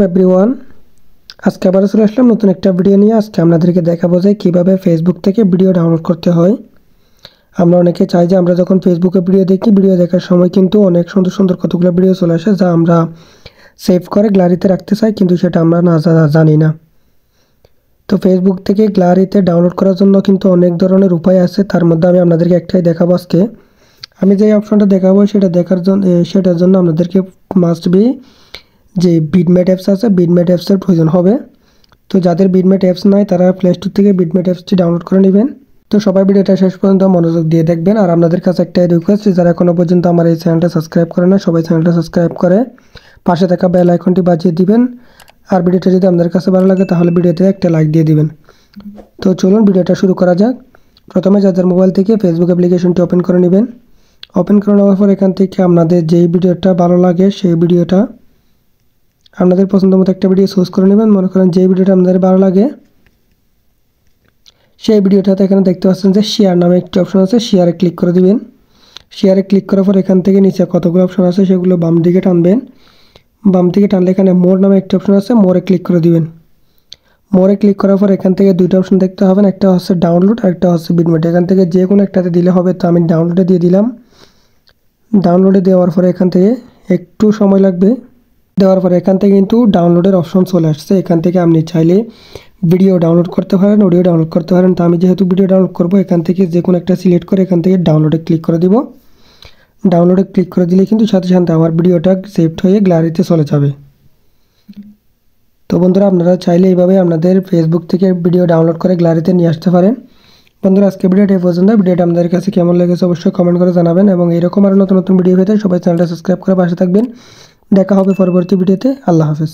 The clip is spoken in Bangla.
এভরিওয়ান, আজকে আবার চলে আসলাম নতুন একটা ভিডিও নিয়ে। আজকে আপনাদেরকে দেখাবো যে কীভাবে ফেসবুক থেকে ভিডিও ডাউনলোড করতে হয়। আমরা অনেকে চাই যে আমরা যখন ফেসবুকে ভিডিও দেখি, ভিডিও দেখার সময় কিন্তু অনেক সুন্দর সুন্দর কতগুলো ভিডিও চলে আসে যা আমরা সেভ করে গ্যালারিতে রাখতে চাই, কিন্তু সেটা আমরা জানি না। তো ফেসবুক থেকে গ্যালারিতে ডাউনলোড করার জন্য কিন্তু অনেক ধরনের উপায় আছে, তার মধ্যে আমি আপনাদেরকে একটাই দেখাবো আজকে। আমি যে অপশনটা দেখাবো সেটার জন্য আপনাদেরকে মাস্ট বি যে বিটমেট অ্যাপস আছে, বিটমেট অ্যাপসের প্রয়োজন হবে। তো যাদের বিটমেট অ্যাপস নাই তারা প্লে স্টোর থেকে বিটমেট অ্যাপসটি ডাউনলোড করে নেবেন। তো সবাই ভিডিওটা শেষ পর্যন্ত মনোযোগ দিয়ে দেখবেন। আর আপনাদের কাছে একটাই রিকোয়েস্ট, যারা এখনও পর্যন্ত আমার এই চ্যানেলটা সাবস্ক্রাইব করে না, সবাই চ্যানেলটা সাবস্ক্রাইব করে পাশে থাকা বেল আইকনটি বাজিয়ে দিবেন। আর ভিডিওটা যদি আপনাদের কাছে ভালো লাগে তাহলে ভিডিওতে একটা লাইক দিয়ে দিবেন। তো চলুন ভিডিওটা শুরু করা যাক। প্রথমে যাদের মোবাইল থেকে ফেসবুক অ্যাপ্লিকেশনটি ওপেন করে নেবেন। ওপেন করে নেওয়ার পর এখান থেকে আপনাদের যেই ভিডিওটা ভালো লাগে সেই ভিডিওটা আপনাদের পছন্দ মতো একটা ভিডিও চুজ করে নেবেন। মনে করেন যে ভিডিওটা আপনাদের ভালো লাগে সেই ভিডিওটাতে এখানে দেখতে পাচ্ছেন যে শেয়ার নামে একটি অপশন আছে, শেয়ারে ক্লিক করে দিবেন। শেয়ারে ক্লিক করার পর এখান থেকে নিচে কতগুলো অপশন আছে সেগুলো বাম দিকে টানবেন। বাম দিকে টানলে এখানে মোর নামে একটি অপশন আছে, মোরে ক্লিক করে দিবেন। মোরে ক্লিক করার পর এখান থেকে দুইটা অপশন দেখতে হবে, একটা হচ্ছে ডাউনলোড আর একটা হচ্ছে বিটমেট। এখান থেকে যে কোনো একটাতে দিলে হবে। তো আমি ডাউনলোডে দিয়ে দিলাম। ডাউনলোডে দেওয়ার পরে এখান থেকে একটু সময় লাগবে। দেওয়ার পরে এখান থেকে কিন্তু ডাউনলোডের অপশন চলে আসছে। এখান থেকে আপনি চাইলে ভিডিও ডাউনলোড করতে পারেন, অডিও ডাউনলোড করতে পারেন। তো আমি যেহেতু ভিডিও ডাউনলোড করব, এখান থেকে যে কোনো একটা সিলেক্ট করে এখান থেকে ডাউনলোডে ক্লিক করে দিব। ডাউনলোডে ক্লিক করে দিলে কিন্তু সাথে সাথে আমার ভিডিওটা সেভড হয়ে গ্যালারিতে চলে যাবে। তো বন্ধুরা, আপনারা চাইলে এইভাবে আপনাদের ফেসবুক থেকে ভিডিও ডাউনলোড করে গ্যালারিতে নিয়ে আসতে পারেন। বন্ধুরা, আজকে ভিডিওটা এই পর্যন্ত। ভিডিওটা আপনাদের কাছে কেমন লেগেছে অবশ্যই কমেন্ট করে জানাবেন, এবং এরকম আরও নতুন নতুন ভিডিও পেতে সবাই চ্যানেলটা সাবস্ক্রাইব করে পাশে থাকবেন। দেখা হবে পরবর্তী ভিডিওতে। আল্লাহ হাফেজ।